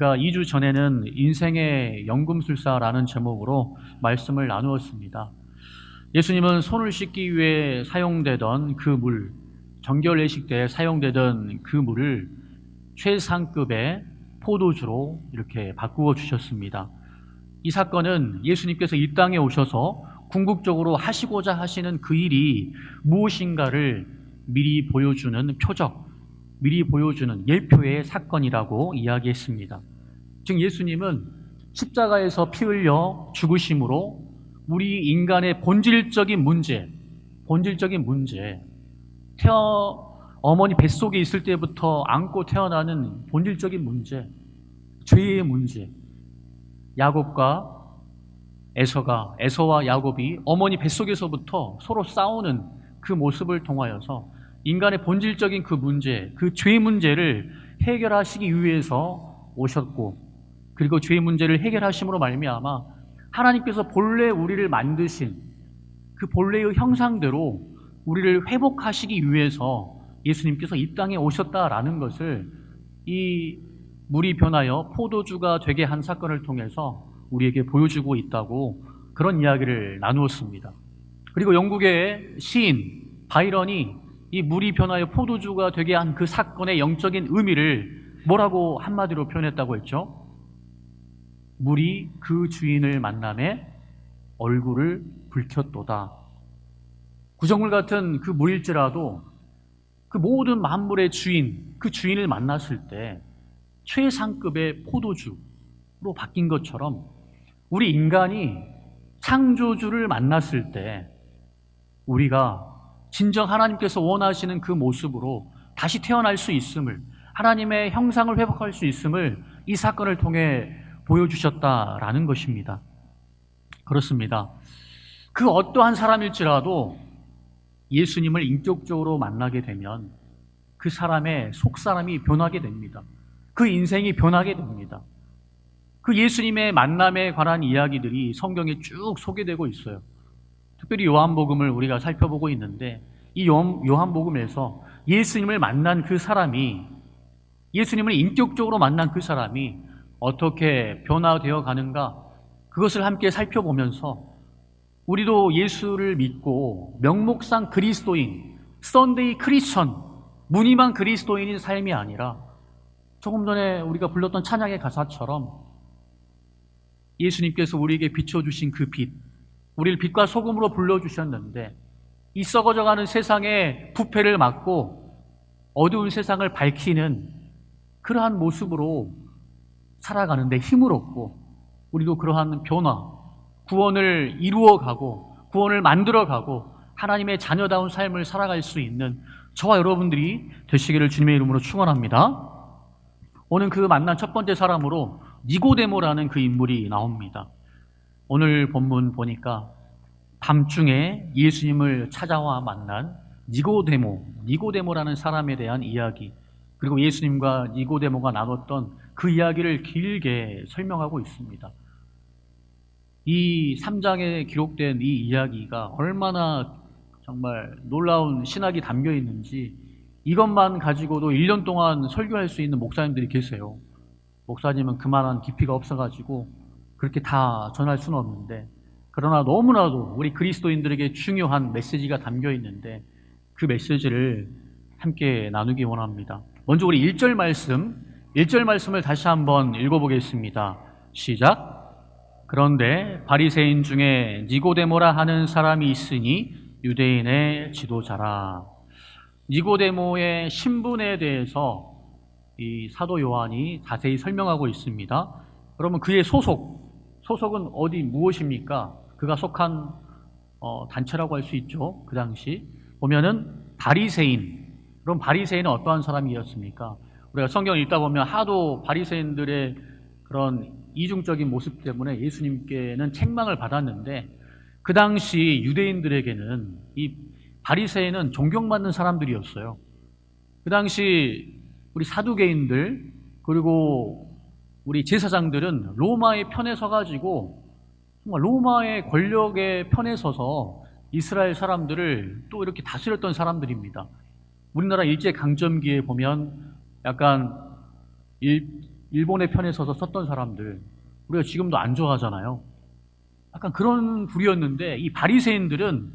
우리가 2주 전에는 인생의 연금술사라는 제목으로 말씀을 나누었습니다. 예수님은 손을 씻기 위해 사용되던 그 물, 정결례식 때 사용되던 그 물을 최상급의 포도주로 이렇게 바꾸어 주셨습니다. 이 사건은 예수님께서 이 땅에 오셔서 궁극적으로 하시고자 하시는 그 일이 무엇인가를 미리 보여주는 표적, 미리 보여주는 예표의 사건이라고 이야기했습니다. 즉 예수님은 십자가에서 피 흘려 죽으심으로 우리 인간의 본질적인 문제, 어머니 뱃속에 있을 때부터 안고 태어나는 본질적인 문제, 죄의 문제, 야곱과 에서와 야곱이 어머니 뱃속에서부터 서로 싸우는 그 모습을 통하여서 인간의 본질적인 그 문제, 그 죄의 문제를 해결하시기 위해서 오셨고, 그리고 죄의 문제를 해결하심으로 말미암아 하나님께서 본래 우리를 만드신 그 본래의 형상대로 우리를 회복하시기 위해서 예수님께서 이 땅에 오셨다라는 것을 이 물이 변하여 포도주가 되게 한 사건을 통해서 우리에게 보여주고 있다고 그런 이야기를 나누었습니다. 그리고 영국의 시인 바이런이 이 물이 변하여 포도주가 되게 한 그 사건의 영적인 의미를 뭐라고 한마디로 표현했다고 했죠? 물이 그 주인을 만남에 얼굴을 붉혔도다. 구정물 같은 그 물일지라도 그 모든 만물의 주인, 그 주인을 만났을 때 최상급의 포도주로 바뀐 것처럼 우리 인간이 창조주를 만났을 때 우리가 진정 하나님께서 원하시는 그 모습으로 다시 태어날 수 있음을, 하나님의 형상을 회복할 수 있음을 이 사건을 통해 보여주셨다라는 것입니다. 그렇습니다. 그 어떠한 사람일지라도 예수님을 인격적으로 만나게 되면 그 사람의 속사람이 변하게 됩니다. 그 인생이 변하게 됩니다. 그 예수님의 만남에 관한 이야기들이 성경에 쭉 소개되고 있어요. 특별히 요한복음을 우리가 살펴보고 있는데 이 요한복음에서 예수님을 만난 그 사람이, 예수님을 인격적으로 만난 그 사람이 어떻게 변화되어 가는가, 그것을 함께 살펴보면서 우리도 예수를 믿고 명목상 그리스도인, 썬데이 크리스천, 무늬만 그리스도인인 삶이 아니라 조금 전에 우리가 불렀던 찬양의 가사처럼 예수님께서 우리에게 비춰주신 그 빛, 우리를 빛과 소금으로 불러주셨는데 이 썩어져가는 세상의 부패를 막고 어두운 세상을 밝히는 그러한 모습으로 살아가는데 힘을 얻고 우리도 그러한 변화, 구원을 이루어가고 구원을 만들어가고 하나님의 자녀다운 삶을 살아갈 수 있는 저와 여러분들이 되시기를 주님의 이름으로 축원합니다. 오늘 그 만난 첫 번째 사람으로 니고데모라는 그 인물이 나옵니다. 오늘 본문 보니까 밤중에 예수님을 찾아와 만난 니고데모라는 사람에 대한 이야기, 그리고 예수님과 니고데모가 나눴던 그 이야기를 길게 설명하고 있습니다. 이 3장에 기록된 이 이야기가 얼마나 정말 놀라운 신학이 담겨 있는지 이것만 가지고도 1년 동안 설교할 수 있는 목사님들이 계세요. 목사님은 그만한 깊이가 없어가지고 그렇게 다 전할 수는 없는데, 그러나 너무나도 우리 그리스도인들에게 중요한 메시지가 담겨 있는데 그 메시지를 함께 나누기 원합니다. 먼저 우리 1절 말씀을 다시 한번 읽어보겠습니다. 시작. 그런데 바리새인 중에 니고데모라 하는 사람이 있으니 유대인의 지도자라. 니고데모의 신분에 대해서 이 사도 요한이 자세히 설명하고 있습니다. 그러면 그의 소속은 어디 무엇입니까? 그가 속한 단체라고 할 수 있죠. 그 당시 보면은 바리새인. 그럼 바리새인은 어떠한 사람이었습니까? 우리가 성경을 읽다 보면 하도 바리새인들의 그런 이중적인 모습 때문에 예수님께는 책망을 받았는데, 그 당시 유대인들에게는 이 바리새인은 존경받는 사람들이었어요. 그 당시 우리 사두개인들 그리고 우리 제사장들은 로마의 편에 서가지고 정말 로마의 권력의 편에 서서 이스라엘 사람들을 또 이렇게 다스렸던 사람들입니다. 우리나라 일제강점기에 보면 약간 일본의 편에 서서 썼던 사람들, 우리가 지금도 안 좋아하잖아요. 약간 그런 부류였는데, 이 바리새인들은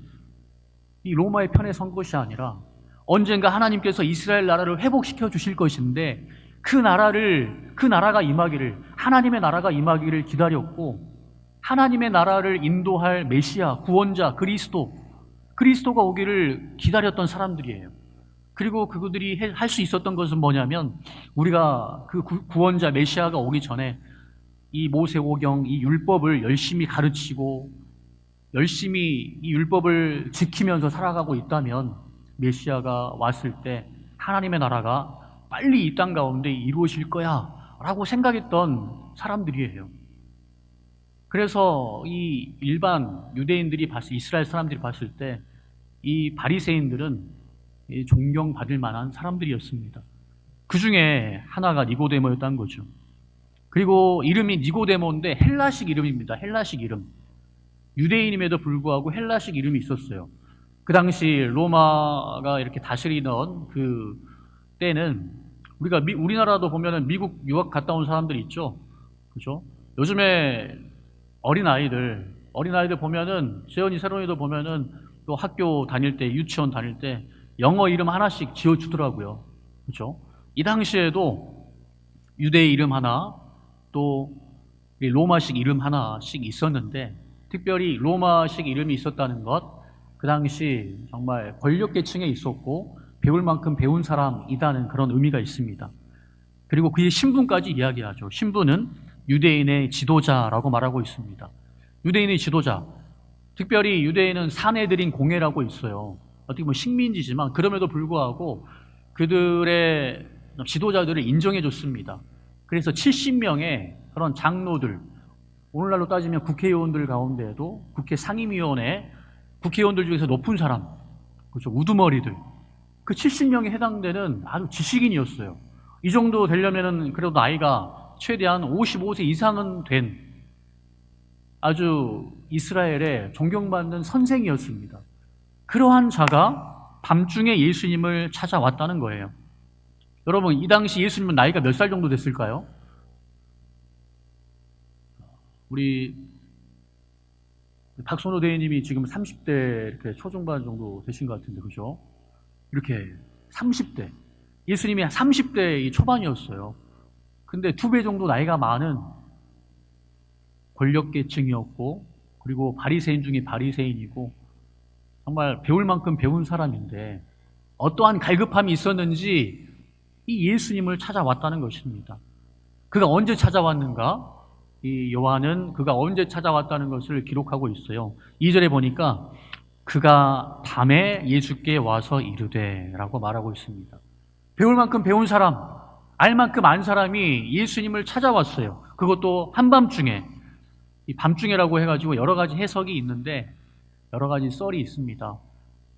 이 로마의 편에 선 것이 아니라 언젠가 하나님께서 이스라엘 나라를 회복시켜 주실 것인데, 그 나라가 임하기를, 하나님의 나라가 임하기를 기다렸고, 하나님의 나라를 인도할 메시아, 구원자, 그리스도가 오기를 기다렸던 사람들이에요. 그리고 그들이 할 수 있었던 것은 뭐냐면, 우리가 그 구원자 메시아가 오기 전에 이 모세오경, 이 율법을 열심히 가르치고 열심히 이 율법을 지키면서 살아가고 있다면 메시아가 왔을 때 하나님의 나라가 빨리 이 땅 가운데 이루어질 거야 라고 생각했던 사람들이에요. 그래서 이 일반 유대인들이 이스라엘 사람들이 봤을 때 이 바리새인들은 존경받을 만한 사람들이었습니다. 그 중에 하나가 니고데모였다는 거죠. 그리고 이름이 니고데모인데 헬라식 이름입니다. 헬라식 이름. 유대인임에도 불구하고 헬라식 이름이 있었어요. 그 당시 로마가 이렇게 다스리던 그 때는 우리나라도 보면은 미국 유학 갔다 온 사람들이 있죠. 그죠? 요즘에 어린아이들 보면은, 재현이 세론이도 보면은 또 학교 다닐 때, 유치원 다닐 때 영어 이름 하나씩 지어주더라고요. 그죠? 이 당시에도 유대의 이름 하나, 또 로마식 이름 하나씩 있었는데, 특별히 로마식 이름이 있었다는 것, 그 당시 정말 권력계층에 있었고 배울 만큼 배운 사람이라는 그런 의미가 있습니다. 그리고 그의 신분까지 이야기하죠. 신분은 유대인의 지도자라고 말하고 있습니다. 유대인의 지도자, 특별히 유대인은 사내들인 공회라고 있어요. 어떻게 보면 식민지지만 그럼에도 불구하고 그들의 지도자들을 인정해 줬습니다. 그래서 70명의 그런 장로들, 오늘날로 따지면 국회의원들 가운데에도 국회 상임위원회, 국회의원들 중에서 높은 사람, 그렇죠, 우두머리들, 그 70명에 해당되는 아주 지식인이었어요. 이 정도 되려면은 그래도 나이가 최대한 55세 이상은 된 아주 이스라엘의 존경받는 선생이었습니다. 그러한 자가 밤중에 예수님을 찾아왔다는 거예요. 여러분, 이 당시 예수님은 나이가 몇 살 정도 됐을까요? 우리 박선호 대회님이 지금 30대 이렇게 초중반 정도 되신 것 같은데, 그죠? 이렇게 30대. 예수님이 30대 초반이었어요. 근데 2배 정도 나이가 많은 권력계층이었고, 그리고 바리새인 중에 바리새인이고, 정말 배울 만큼 배운 사람인데 어떠한 갈급함이 있었는지 이 예수님을 찾아왔다는 것입니다. 그가 언제 찾아왔는가? 이 요한은 그가 언제 찾아왔다는 것을 기록하고 있어요. 2절에 보니까 그가 밤에 예수께 와서 이르되 라고 말하고 있습니다. 배울 만큼 배운 사람, 알 만큼 안 사람이 예수님을 찾아왔어요. 그것도 한밤중에. 이 밤중에라고 해가지고 여러 가지 해석이 있는데 여러 가지 썰이 있습니다.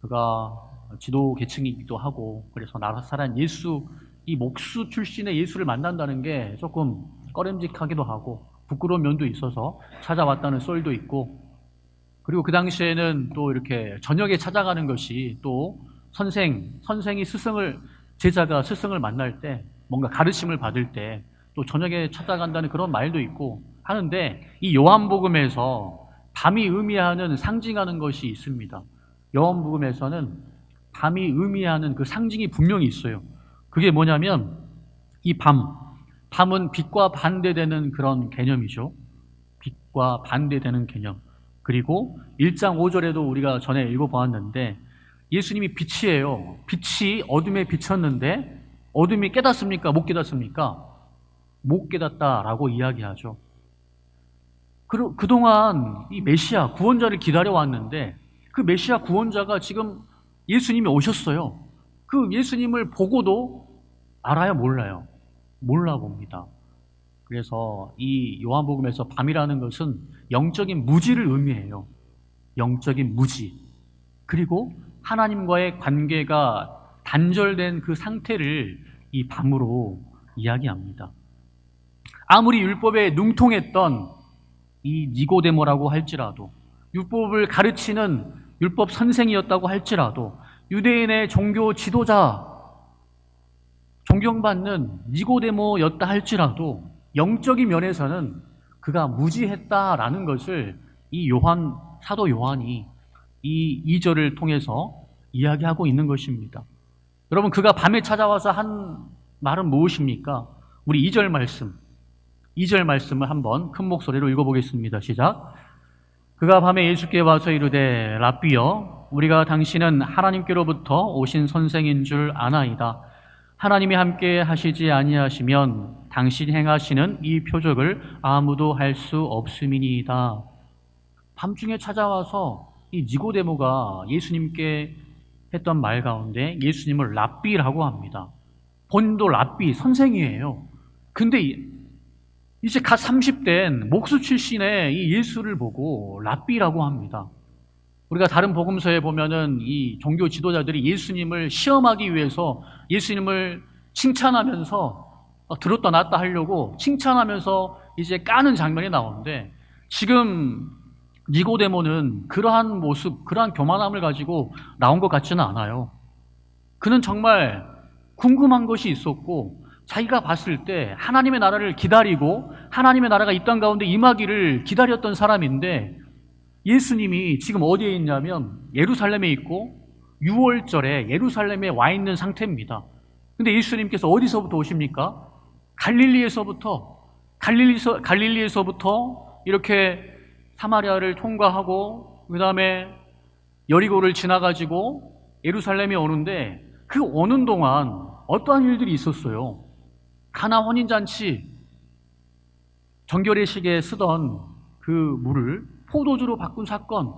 그가 지도 계층이기도 하고, 그래서 나사렛 예수, 이 목수 출신의 예수를 만난다는 게 조금 꺼림직하기도 하고 부끄러운 면도 있어서 찾아왔다는 썰도 있고, 그리고 그 당시에는 또 이렇게 저녁에 찾아가는 것이 또 선생이 제자가 스승을 만날 때, 뭔가 가르침을 받을 때 또 저녁에 찾아간다는 그런 말도 있고 하는데, 이 요한복음에서 밤이 의미하는, 상징하는 것이 있습니다. 요한복음에서는 밤이 의미하는 그 상징이 분명히 있어요. 그게 뭐냐면 이 밤은 빛과 반대되는 그런 개념이죠. 빛과 반대되는 개념. 그리고 1장 5절에도 우리가 전에 읽어보았는데 예수님이 빛이에요. 빛이 어둠에 비쳤는데 어둠이 깨닫습니까? 못 깨닫습니까? 못 깨닫다라고 이야기하죠. 그동안 이 메시아 구원자를 기다려왔는데 그 메시아 구원자가 지금 예수님이 오셨어요. 그 예수님을 보고도 알아요? 몰라요? 몰라 봅니다. 그래서 이 요한복음에서 밤이라는 것은 영적인 무지를 의미해요. 영적인 무지. 그리고 하나님과의 관계가 단절된 그 상태를 이 밤으로 이야기합니다. 아무리 율법에 능통했던 이 니고데모라고 할지라도, 율법을 가르치는 율법 선생이었다고 할지라도, 유대인의 종교 지도자, 존경받는 니고데모였다 할지라도 영적인 면에서는 그가 무지했다라는 것을 이 사도 요한이 이 2절을 통해서 이야기하고 있는 것입니다. 여러분, 그가 밤에 찾아와서 한 말은 무엇입니까? 우리 2절 말씀을 한번 큰 목소리로 읽어보겠습니다. 시작. 그가 밤에 예수께 와서 이르되 랍비여, 우리가 당신은 하나님께로부터 오신 선생인 줄 아나이다. 하나님이 함께 하시지 아니하시면 당신이 행하시는 이 표적을 아무도 할 수 없음이니이다. 밤중에 찾아와서 이 니고데모가 예수님께 했던 말 가운데 예수님을 랍비라고 합니다. 본도 랍비, 선생이에요. 근데 이제 갓 30된 목수 출신의 이 예수를 보고 랍비라고 합니다. 우리가 다른 복음서에 보면은 이 종교 지도자들이 예수님을 시험하기 위해서 예수님을 칭찬하면서 들었다 놨다 하려고 칭찬하면서 이제 까는 장면이 나오는데, 지금 니고데모는 그러한 모습, 그러한 교만함을 가지고 나온 것 같지는 않아요. 그는 정말 궁금한 것이 있었고, 자기가 봤을 때 하나님의 나라를 기다리고 하나님의 나라가 이 땅 가운데 임하기를 기다렸던 사람인데, 예수님이 지금 어디에 있냐면 예루살렘에 있고 6월절에 예루살렘에 와 있는 상태입니다. 근데 예수님께서 어디서부터 오십니까? 갈릴리에서부터 이렇게 사마리아를 통과하고 그 다음에 여리고를 지나가지고 예루살렘에 오는데, 그 오는 동안 어떠한 일들이 있었어요. 가나 혼인잔치 정결례식에 쓰던 그 물을 포도주로 바꾼 사건,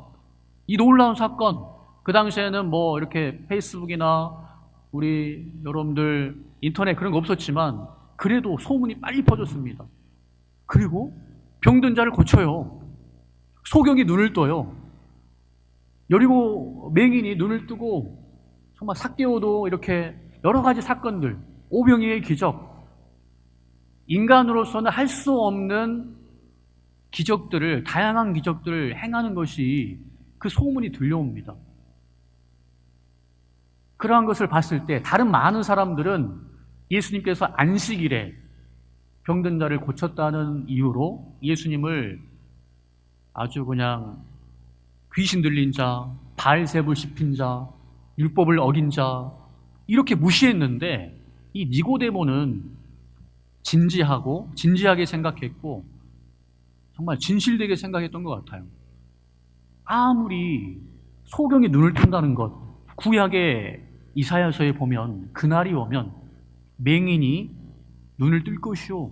이 놀라운 사건, 그 당시에는 뭐 이렇게 페이스북이나 우리 여러분들 인터넷 그런 거 없었지만 그래도 소문이 빨리 퍼졌습니다. 그리고 병든 자를 고쳐요. 소경이 눈을 떠요. 여리고 맹인이 눈을 뜨고, 정말 삭개오도 이렇게 여러 가지 사건들, 오병이의 기적, 인간으로서는 할 수 없는 기적들을, 다양한 기적들을 행하는 것이 그 소문이 들려옵니다. 그러한 것을 봤을 때 다른 많은 사람들은 예수님께서 안식일에 병든 자를 고쳤다는 이유로 예수님을 아주 그냥 귀신 들린 자, 바알세불 씹힌 자, 율법을 어긴 자, 이렇게 무시했는데, 이 니고데모는 진지하게 생각했고 정말 진실되게 생각했던 것 같아요. 아무리 소경이 눈을 뜬다는 것, 구약의 이사야서에 보면 그날이 오면 맹인이 눈을 뜰 것이요,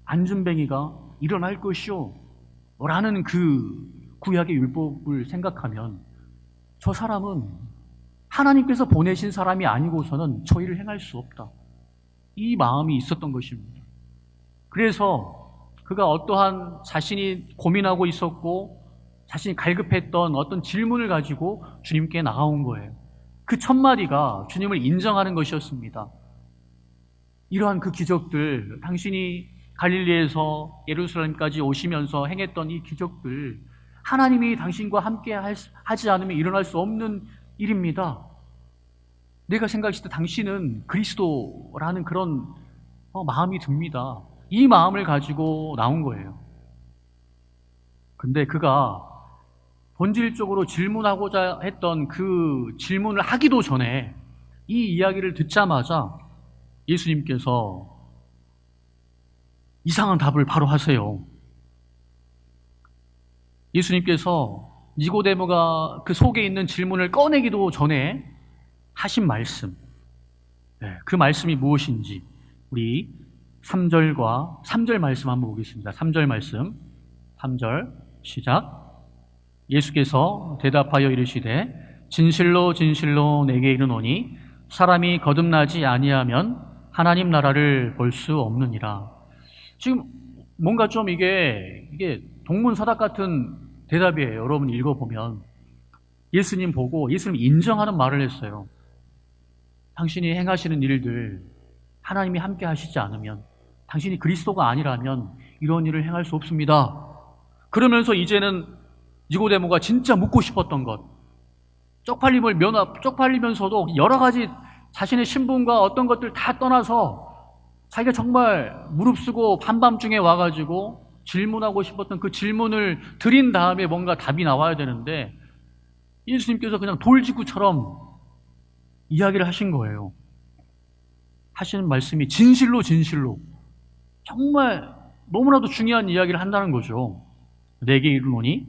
안진뱅이가 일어날 것이요 라는 그 구약의 율법을 생각하면, 저 사람은 하나님께서 보내신 사람이 아니고서는 저 일을 행할 수 없다, 이 마음이 있었던 것입니다. 그래서 그가 어떠한 자신이 고민하고 있었고 자신이 갈급했던 어떤 질문을 가지고 주님께 나아온 거예요. 그 첫 마디가 주님을 인정하는 것이었습니다. 이러한 그 기적들, 당신이 갈릴리에서 예루살렘까지 오시면서 행했던 이 기적들, 하나님이 당신과 함께 하지 않으면 일어날 수 없는 일입니다. 내가 생각했을 때 당신은 그리스도라는 그런 마음이 듭니다. 이 마음을 가지고 나온 거예요. 근데 그가 본질적으로 질문하고자 했던 그 질문을 하기도 전에 이 이야기를 듣자마자 예수님께서 이상한 답을 바로 하세요. 예수님께서 니고데모가 그 속에 있는 질문을 꺼내기도 전에 하신 말씀, 그 말씀이 무엇인지 우리 3절 말씀 한번 보겠습니다. 3절 말씀, 3절 시작. 예수께서 대답하여 이르시되 진실로 진실로 내게 이르노니 사람이 거듭나지 아니하면 하나님 나라를 볼 수 없느니라. 지금 뭔가 좀 이게 동문서답 같은 대답이에요. 여러분 읽어보면 예수님 보고 예수님 인정하는 말을 했어요. 당신이 행하시는 일들 하나님이 함께 하시지 않으면, 당신이 그리스도가 아니라면 이런 일을 행할 수 없습니다. 그러면서 이제는 니고데모가 진짜 묻고 싶었던 것, 쪽팔리면서도 여러 가지 자신의 신분과 어떤 것들 다 떠나서 자기가 정말 무릅쓰고 한밤중에 와가지고 질문하고 싶었던 그 질문을 드린 다음에 뭔가 답이 나와야 되는데 예수님께서 그냥 돌직구처럼 이야기를 하신 거예요. 하시는 말씀이 진실로 정말 너무나도 중요한 이야기를 한다는 거죠. 내게 이르노니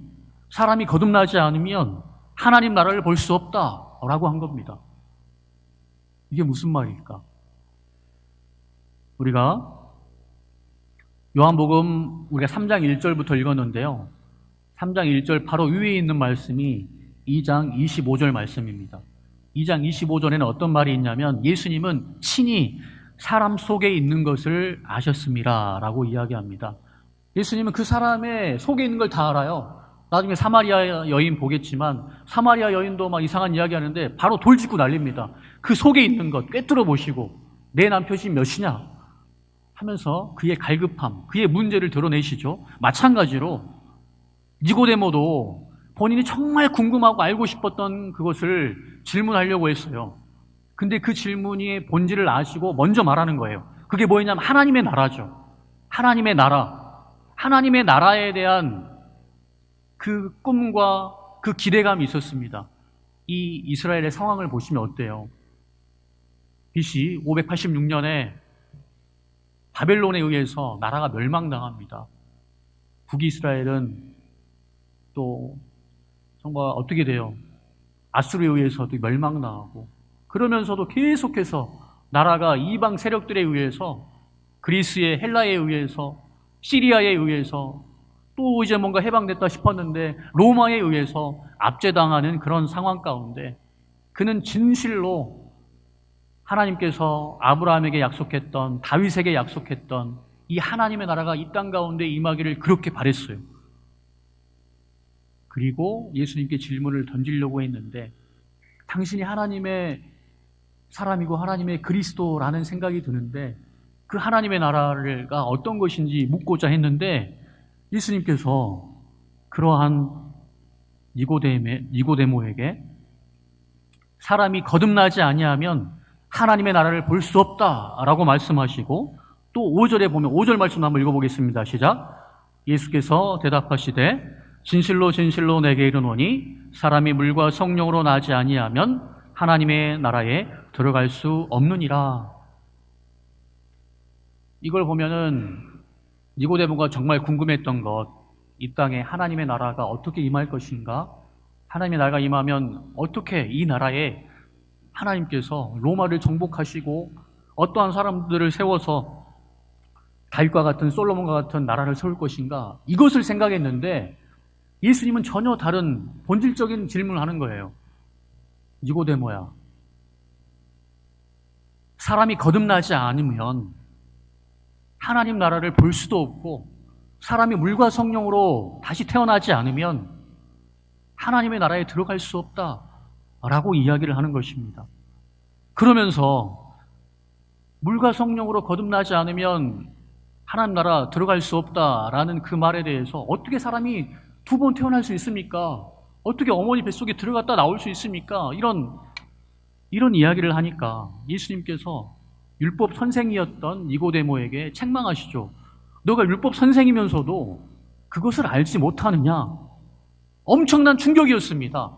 사람이 거듭나지 않으면 하나님 나라를 볼 수 없다라고 한 겁니다. 이게 무슨 말일까? 우리가 요한복음 우리가 3장 1절부터 읽었는데요. 3장 1절 바로 위에 있는 말씀이 2장 25절 말씀입니다. 2장 25절에는 어떤 말이 있냐면 예수님은 친히 사람 속에 있는 것을 아셨습니다 라고 이야기합니다. 예수님은 그 사람의 속에 있는 걸 다 알아요. 나중에 사마리아 여인 보겠지만 사마리아 여인도 막 이상한 이야기 하는데 바로 돌직구 날립니다. 그 속에 있는 것 꿰뚫어 보시고 내 남편이 몇이냐 하면서 그의 갈급함, 그의 문제를 드러내시죠. 마찬가지로 니고데모도 본인이 정말 궁금하고 알고 싶었던 그것을 질문하려고 했어요. 근데 그 질문의 본질을 아시고 먼저 말하는 거예요. 그게 뭐였냐면 하나님의 나라죠. 하나님의 나라. 하나님의 나라에 대한 그 꿈과 그 기대감이 있었습니다. 이 이스라엘의 상황을 보시면 어때요? BC 586년에 바벨론에 의해서 나라가 멸망당합니다. 북이스라엘은 또 정말 어떻게 돼요? 아수르에 의해서도 멸망당하고 그러면서도 계속해서 나라가 이방 세력들에 의해서 그리스의 헬라에 의해서 시리아에 의해서 또 이제 뭔가 해방됐다 싶었는데 로마에 의해서 압제당하는 그런 상황 가운데 그는 진실로 하나님께서 아브라함에게 약속했던 다윗에게 약속했던 이 하나님의 나라가 이 땅 가운데 임하기를 그렇게 바랬어요. 그리고 예수님께 질문을 던지려고 했는데 당신이 하나님의 사람이고 하나님의 그리스도라는 생각이 드는데 그 하나님의 나라가 어떤 것인지 묻고자 했는데 예수님께서 그러한 니고데모에게 사람이 거듭나지 아니하면 하나님의 나라를 볼 수 없다라고 말씀하시고 또 5절에 보면 5절 말씀 한번 읽어보겠습니다. 시작. 예수께서 대답하시되 진실로 내게 이르노니 사람이 물과 성령으로 나지 아니하면 하나님의 나라에 들어갈 수 없느니라. 이걸 보면은 니고데모가 정말 궁금했던 것, 이 땅에 하나님의 나라가 어떻게 임할 것인가? 하나님의 나라가 임하면 어떻게 이 나라에 하나님께서 로마를 정복하시고 어떠한 사람들을 세워서 다윗과 같은 솔로몬과 같은 나라를 세울 것인가? 이것을 생각했는데 예수님은 전혀 다른 본질적인 질문을 하는 거예요. 니고데모야, 사람이 거듭나지 않으면 하나님 나라를 볼 수도 없고 사람이 물과 성령으로 다시 태어나지 않으면 하나님의 나라에 들어갈 수 없다라고 이야기를 하는 것입니다. 그러면서 물과 성령으로 거듭나지 않으면 하나님 나라 들어갈 수 없다라는 그 말에 대해서 어떻게 사람이 두 번 태어날 수 있습니까? 어떻게 어머니 뱃속에 들어갔다 나올 수 있습니까? 이런 이야기를 하니까 예수님께서 율법 선생이었던 니고데모에게 책망하시죠. 너가 율법 선생이면서도 그것을 알지 못하느냐? 엄청난 충격이었습니다.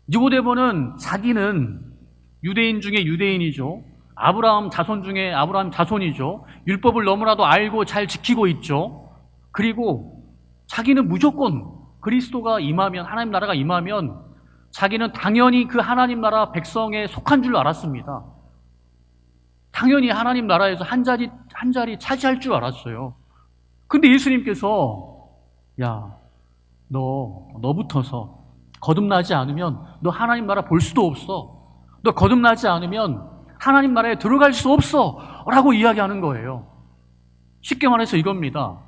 니고데모는 자기는 유대인 중에 유대인이죠. 아브라함 자손 중에 아브라함 자손이죠. 율법을 너무나도 알고 잘 지키고 있죠. 그리고 자기는 무조건 그리스도가 임하면, 하나님 나라가 임하면 자기는 당연히 그 하나님 나라 백성에 속한 줄 알았습니다. 당연히 하나님 나라에서 한 자리 차지할 줄 알았어요. 근데 예수님께서 야, 너 붙어서 거듭나지 않으면 너 하나님 나라 볼 수도 없어. 너 거듭나지 않으면 하나님 나라에 들어갈 수 없어 라고 이야기하는 거예요. 쉽게 말해서 이겁니다.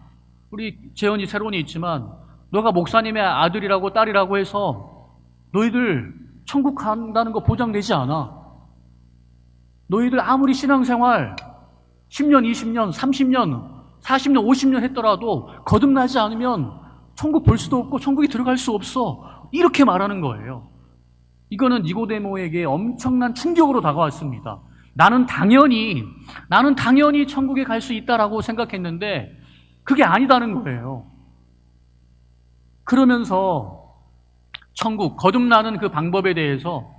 우리 재현이 세론이 있지만 너가 목사님의 아들이라고 딸이라고 해서 너희들 천국 간다는 거 보장되지 않아. 너희들 아무리 신앙생활 10년, 20년, 30년, 40년, 50년 했더라도 거듭나지 않으면 천국 볼 수도 없고 천국에 들어갈 수 없어. 이렇게 말하는 거예요. 이거는 니고데모에게 엄청난 충격으로 다가왔습니다. 나는 당연히 천국에 갈 수 있다라고 생각했는데 그게 아니다는 거예요. 그러면서 천국, 거듭나는 그 방법에 대해서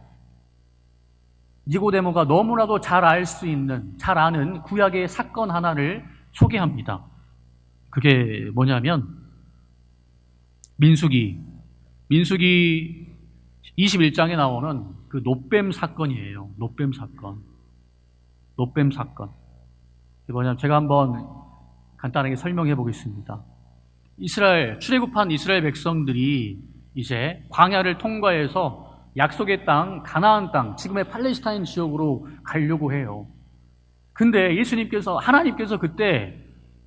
니고데모가 너무나도 잘 아는 구약의 사건 하나를 소개합니다. 그게 뭐냐면 민수기 21장에 나오는 그 노뱀 사건이에요. 노뱀 사건. 이게 뭐냐면 제가 한번 간단하게 설명해 보겠습니다. 출애굽한 이스라엘 백성들이 이제 광야를 통과해서 약속의 땅, 가나안 땅, 지금의 팔레스타인 지역으로 가려고 해요. 근데 하나님께서 그때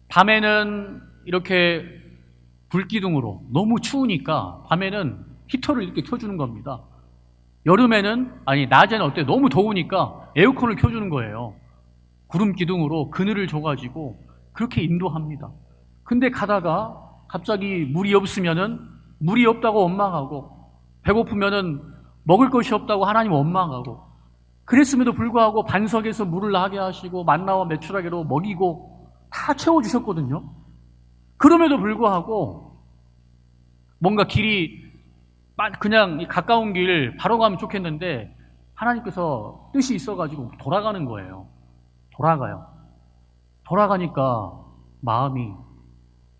밤에는 이렇게 불기둥으로 너무 추우니까 밤에는 히터를 이렇게 켜주는 겁니다. 낮에는 어때? 너무 더우니까 에어컨을 켜주는 거예요. 구름 기둥으로 그늘을 줘가지고 그렇게 인도합니다. 근데 가다가 갑자기 물이 없다고 원망하고, 배고프면은 먹을 것이 없다고 하나님 원망하고, 그랬음에도 불구하고 반석에서 물을 나게 하시고 만나와 메추라기로 먹이고 다 채워주셨거든요. 그럼에도 불구하고 뭔가 길이 그냥 가까운 길 바로 가면 좋겠는데 하나님께서 뜻이 있어가지고 돌아가는 거예요. 돌아가니까 마음이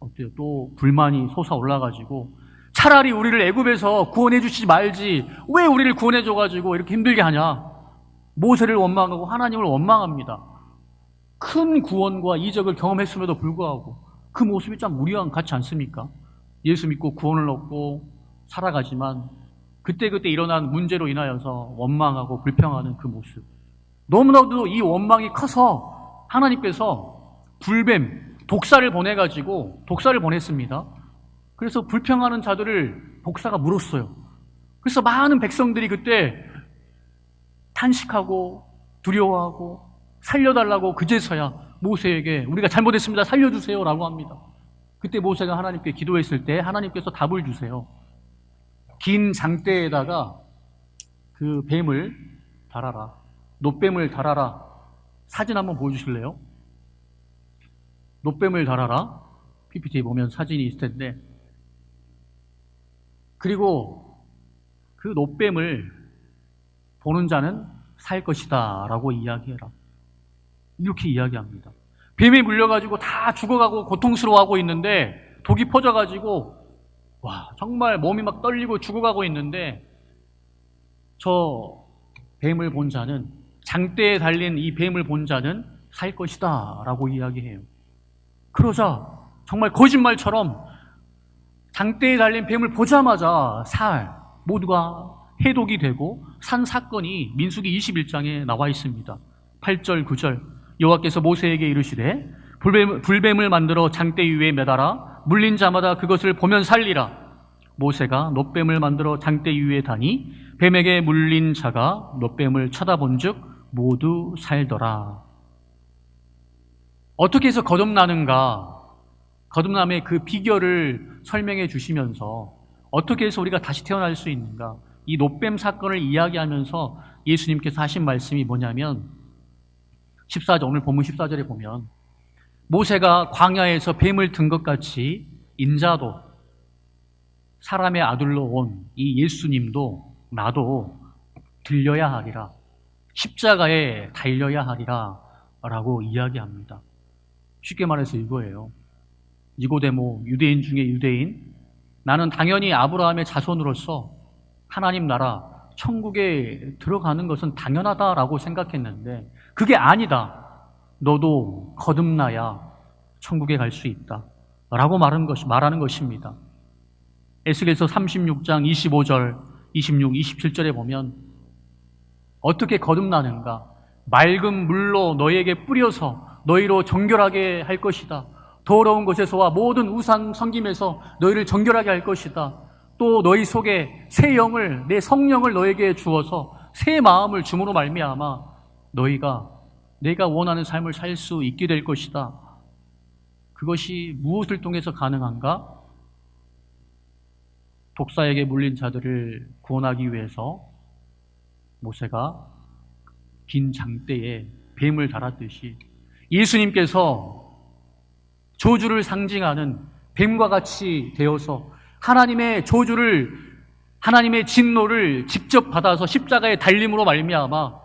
어때요? 또 불만이 솟아올라가지고 차라리 우리를 애굽에서 구원해 주시지 말지 왜 우리를 구원해 줘가지고 이렇게 힘들게 하냐. 모세를 원망하고 하나님을 원망합니다. 큰 구원과 이적을 경험했음에도 불구하고 그 모습이 참 우리와 같지 않습니까? 예수 믿고 구원을 얻고 살아가지만 그때그때 일어난 문제로 인하여서 원망하고 불평하는 그 모습. 너무나도 이 원망이 커서 하나님께서 독사를 보냈습니다. 그래서 불평하는 자들을 독사가 물었어요. 그래서 많은 백성들이 그때 탄식하고 두려워하고 살려달라고 그제서야 모세에게 우리가 잘못했습니다. 살려주세요 라고 합니다. 그때 모세가 하나님께 기도했을 때 하나님께서 답을 주세요. 긴 장대에다가 그 뱀을 달아라. 놋뱀을 달아라. 사진 한번 보여주실래요? 놋뱀을 달아라. PPT에 보면 사진이 있을 텐데, 그리고 그 놋뱀을 보는 자는 살 것이다 라고 이야기해라. 이렇게 이야기합니다. 뱀에 물려가지고 다 죽어가고 고통스러워하고 있는데 독이 퍼져가지고 정말 몸이 막 떨리고 죽어가고 있는데 저 뱀을 본 자는, 장대에 달린 이 뱀을 본 자는 살 것이다 라고 이야기해요. 그러자 정말 거짓말처럼 장대에 달린 뱀을 보자마자 모두가 해독이 되고 산 사건이 민수기 21장에 나와 있습니다. 8절 9절 여호와께서 모세에게 이르시되 불뱀을 만들어 장대 위에 매달아 물린 자마다 그것을 보면 살리라. 모세가 놋뱀을 만들어 장대 위에 다니 뱀에게 물린 자가 놋뱀을 쳐다본즉 모두 살더라. 어떻게 해서 거듭나는가? 거듭남의 그 비결을 설명해 주시면서 어떻게 해서 우리가 다시 태어날 수 있는가? 이 놋뱀 사건을 이야기하면서 예수님께서 하신 말씀이 뭐냐면 14절, 오늘 본문 14절에 보면 모세가 광야에서 뱀을 든 것 같이 인자도 사람의 아들로 온 이 예수님도 나도 들려야 하리라. 십자가에 달려야 하리라 라고 이야기합니다. 쉽게 말해서 이거예요. 니고데모, 유대인 중에 유대인, 나는 당연히 아브라함의 자손으로서 하나님 나라 천국에 들어가는 것은 당연하다라고 생각했는데 그게 아니다. 너도 거듭나야 천국에 갈 수 있다 라고 말하는 것입니다. 에스겔서 36장 25절, 26, 27절에 보면 어떻게 거듭나는가? 맑은 물로 너희에게 뿌려서 너희로 정결하게 할 것이다. 더러운 것에서와 모든 우상 섬김에서 너희를 정결하게 할 것이다. 또 너희 속에 새 영을, 내 성령을 너에게 주어서 새 마음을 줌으로 말미암아 너희가 내가 원하는 삶을 살 수 있게 될 것이다. 그것이 무엇을 통해서 가능한가? 독사에게 물린 자들을 구원하기 위해서 모세가 긴 장대에 뱀을 달았듯이 예수님께서 저주를 상징하는 뱀과 같이 되어서 하나님의 저주를, 하나님의 진노를 직접 받아서 십자가에 달림으로 말미암아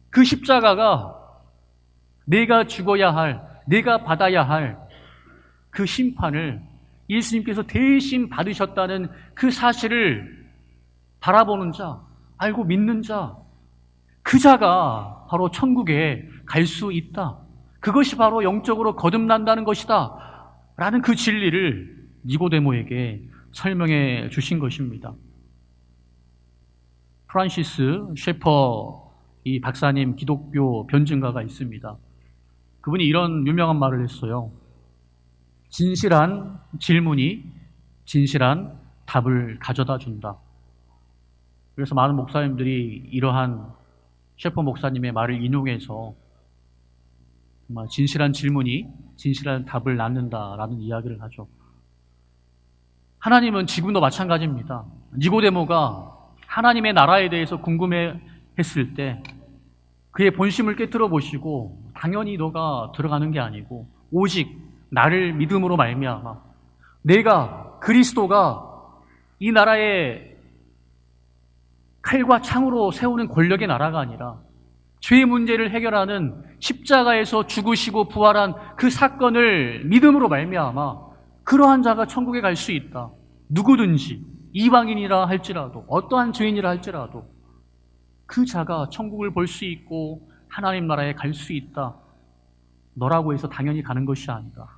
그 십자가가 내가 죽어야 할, 내가 받아야 할 그 심판을 예수님께서 대신 받으셨다는 그 사실을 바라보는 자, 알고 믿는 자, 그 자가 바로 천국에 갈 수 있다. 그것이 바로 영적으로 거듭난다는 것이다. 라는 그 진리를 니고데모에게 설명해 주신 것입니다. 프란시스 셰퍼 이 박사님, 기독교 변증가가 있습니다. 그분이 이런 유명한 말을 했어요. 진실한 질문이 진실한 답을 가져다 준다. 그래서 많은 목사님들이 이러한 셰퍼 목사님의 말을 인용해서 정말 진실한 질문이 진실한 답을 낳는다라는 이야기를 하죠. 하나님은 지금도 마찬가지입니다. 니고데모가 하나님의 나라에 대해서 궁금해했을 때 그의 본심을 깨뜨려 보시고 당연히 너가 들어가는 게 아니고 오직 나를 믿음으로 말미암아 내가 그리스도가 이 나라에 칼과 창으로 세우는 권력의 나라가 아니라 죄의 문제를 해결하는 십자가에서 죽으시고 부활한 그 사건을 믿음으로 말미암아 그러한 자가 천국에 갈 수 있다. 누구든지 이방인이라 할지라도 어떠한 죄인이라 할지라도 그 자가 천국을 볼 수 있고 하나님 나라에 갈 수 있다. 너라고 해서 당연히 가는 것이 아니다.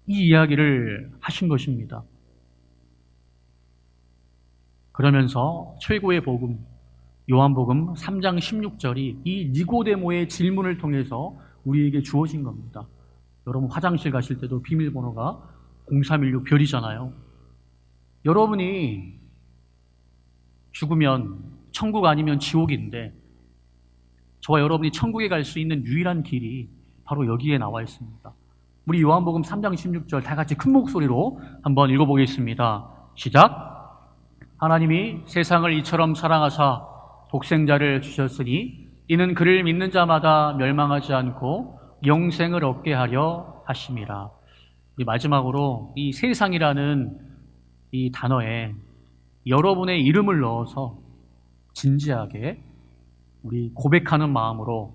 이 이야기를 하신 것입니다. 그러면서 최고의 복음, 요한복음 3장 16절이 이 니고데모의 질문을 통해서 우리에게 주어진 겁니다. 여러분 화장실 가실 때도 비밀번호가 0316 별이잖아요. 여러분이 죽으면 천국 아니면 지옥인데 저와 여러분이 천국에 갈 수 있는 유일한 길이 바로 여기에 나와 있습니다. 우리 요한복음 3장 16절 다 같이 큰 목소리로 한번 읽어보겠습니다. 시작! 하나님이 세상을 이처럼 사랑하사 독생자를 주셨으니 이는 그를 믿는 자마다 멸망하지 않고 영생을 얻게 하려 하심이라. 마지막으로 이 세상이라는 이 단어에 여러분의 이름을 넣어서 진지하게 우리 고백하는 마음으로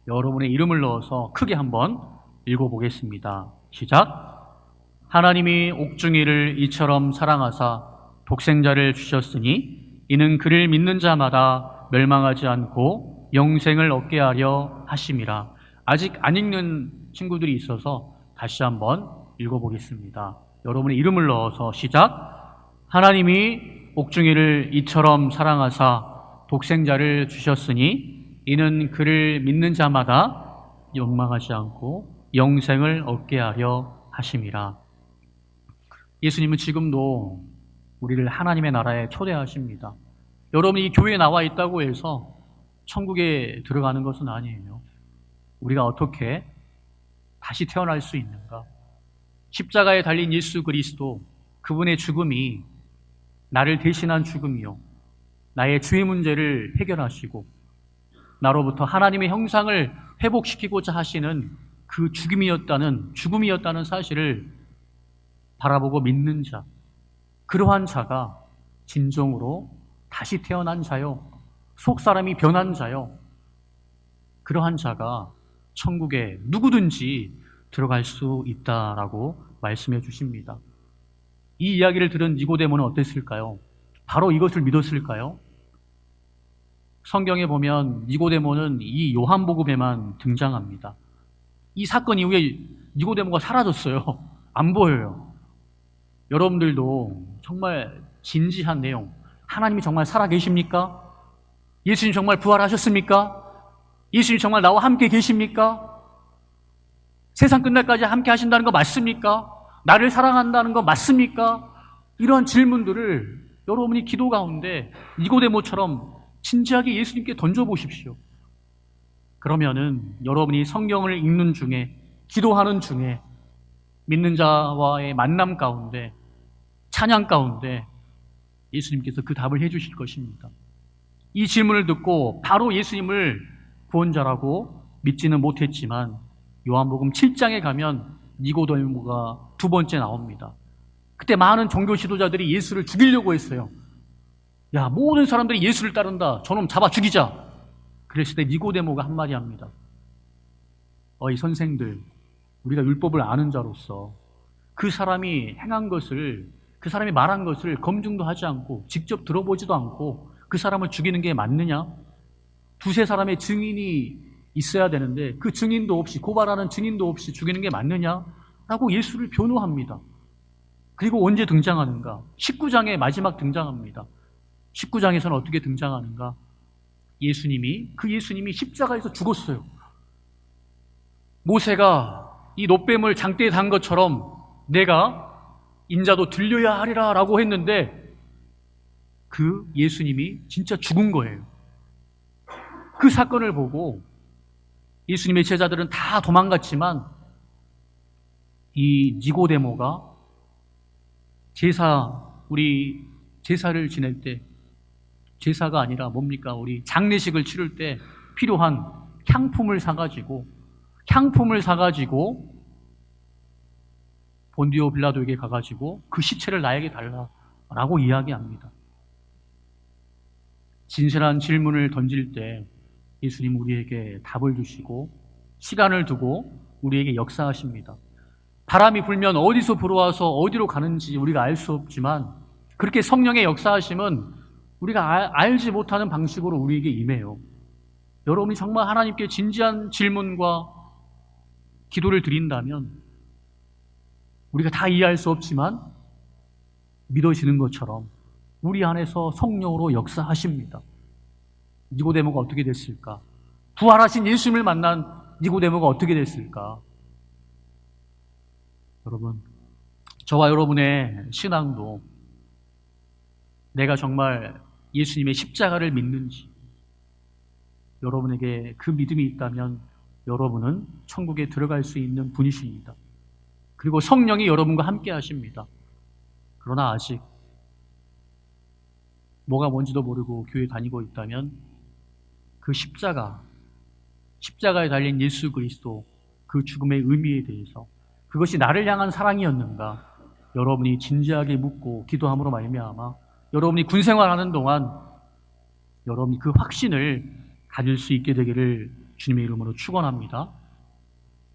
여러분의 이름을 넣어서 크게 한번 읽어보겠습니다. 시작! 하나님이 옥중이를 이처럼 사랑하사 독생자를 주셨으니 이는 그를 믿는 자마다 멸망하지 않고 영생을 얻게 하려 하심이라. 아직 안 읽는 친구들이 있어서 다시 한번 읽어보겠습니다. 여러분의 이름을 넣어서 시작! 하나님이 옥중이를 이처럼 사랑하사 독생자를 주셨으니 이는 그를 믿는 자마다 멸망하지 않고 영생을 얻게 하려 하심이라. 예수님은 지금도 우리를 하나님의 나라에 초대하십니다. 여러분이 이 교회에 나와 있다고 해서 천국에 들어가는 것은 아니에요. 우리가 어떻게 다시 태어날 수 있는가? 십자가에 달린 예수 그리스도, 그분의 죽음이 나를 대신한 죽음이요, 나의 죄의 문제를 해결하시고 나로부터 하나님의 형상을 회복시키고자 하시는 그 죽음이었다는 사실을 바라보고 믿는 자, 그러한 자가 진정으로 다시 태어난 자요, 속사람이 변한 자요, 그러한 자가 천국에 누구든지 들어갈 수 있다라고 말씀해 주십니다. 이 이야기를 들은 니고데모는 어땠을까요? 바로 이것을 믿었을까요? 성경에 보면 니고데모는 이 요한복음에만 등장합니다. 이 사건 이후에 니고데모가 사라졌어요. 안 보여요. 여러분들도 정말 진지한 내용, 하나님이 정말 살아계십니까? 예수님 정말 부활하셨습니까? 예수님 정말 나와 함께 계십니까? 세상 끝날까지 함께 하신다는 거 맞습니까? 나를 사랑한다는 거 맞습니까? 이러한 질문들을 여러분이 기도 가운데 니고데모처럼 진지하게 예수님께 던져보십시오. 그러면은 여러분이 성경을 읽는 중에, 기도하는 중에, 믿는 자와의 만남 가운데, 찬양 가운데 예수님께서 그 답을 해주실 것입니다. 이 질문을 듣고 바로 예수님을 구원자라고 믿지는 못했지만 요한복음 7장에 가면 니고데모가 두 번째 나옵니다. 그때 많은 종교 지도자들이 예수를 죽이려고 했어요. 야, 모든 사람들이 예수를 따른다. 저놈 잡아 죽이자. 그랬을 때 니고데모가 한마디 합니다. 어이 선생들, 우리가 율법을 아는 자로서 그 사람이 행한 것을, 그 사람이 말한 것을 검증도 하지 않고 직접 들어보지도 않고 그 사람을 죽이는 게 맞느냐? 두세 사람의 증인이 있어야 되는데 그 증인도 없이, 고발하는 증인도 없이 죽이는 게 맞느냐? 라고 예수를 변호합니다. 그리고 언제 등장하는가? 19장에 마지막 등장합니다. 19장에서는 어떻게 등장하는가? 그 예수님이 십자가에서 죽었어요. 모세가 이 놋뱀을 장대에 단 것처럼 내가 인자도 들려야 하리라 라고 했는데 그 예수님이 진짜 죽은 거예요. 그 사건을 보고 예수님의 제자들은 다 도망갔지만 이 니고데모가 우리 제사를 지낼 때, 제사가 아니라 뭡니까? 우리 장례식을 치를 때 필요한 향품을 사가지고 본디오 빌라도에게 가가지고 그 시체를 나에게 달라라고 이야기합니다. 진실한 질문을 던질 때 예수님 우리에게 답을 주시고 시간을 두고 우리에게 역사하십니다. 바람이 불면 어디서 불어와서 어디로 가는지 우리가 알 수 없지만 그렇게 성령의 역사하심은 우리가 알지 못하는 방식으로 우리에게 임해요. 여러분이 정말 하나님께 진지한 질문과 기도를 드린다면 우리가 다 이해할 수 없지만 믿어지는 것처럼 우리 안에서 성령으로 역사하십니다. 니고데모가 어떻게 됐을까? 부활하신 예수님을 만난 니고데모가 어떻게 됐을까? 여러분, 저와 여러분의 신앙도 내가 정말 예수님의 십자가를 믿는지, 여러분에게 그 믿음이 있다면 여러분은 천국에 들어갈 수 있는 분이십니다. 그리고 성령이 여러분과 함께 하십니다. 그러나 아직 뭐가 뭔지도 모르고 교회 다니고 있다면 그 십자가에 달린 예수 그리스도, 그 죽음의 의미에 대해서 그것이 나를 향한 사랑이었는가 여러분이 진지하게 묻고 기도함으로 말미암아 여러분이 군생활하는 동안 여러분이 그 확신을 가질 수 있게 되기를 주님의 이름으로 축원합니다.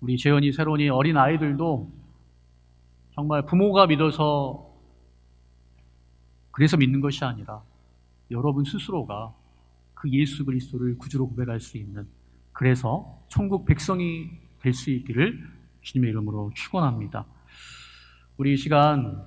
우리 재현이, 세론이 어린 아이들도 정말 부모가 믿어서 그래서 믿는 것이 아니라 여러분 스스로가 그 예수 그리스도를 구주로 고백할 수 있는, 그래서 천국 백성이 될 수 있기를 주님의 이름으로 축원합니다. 우리 이 시간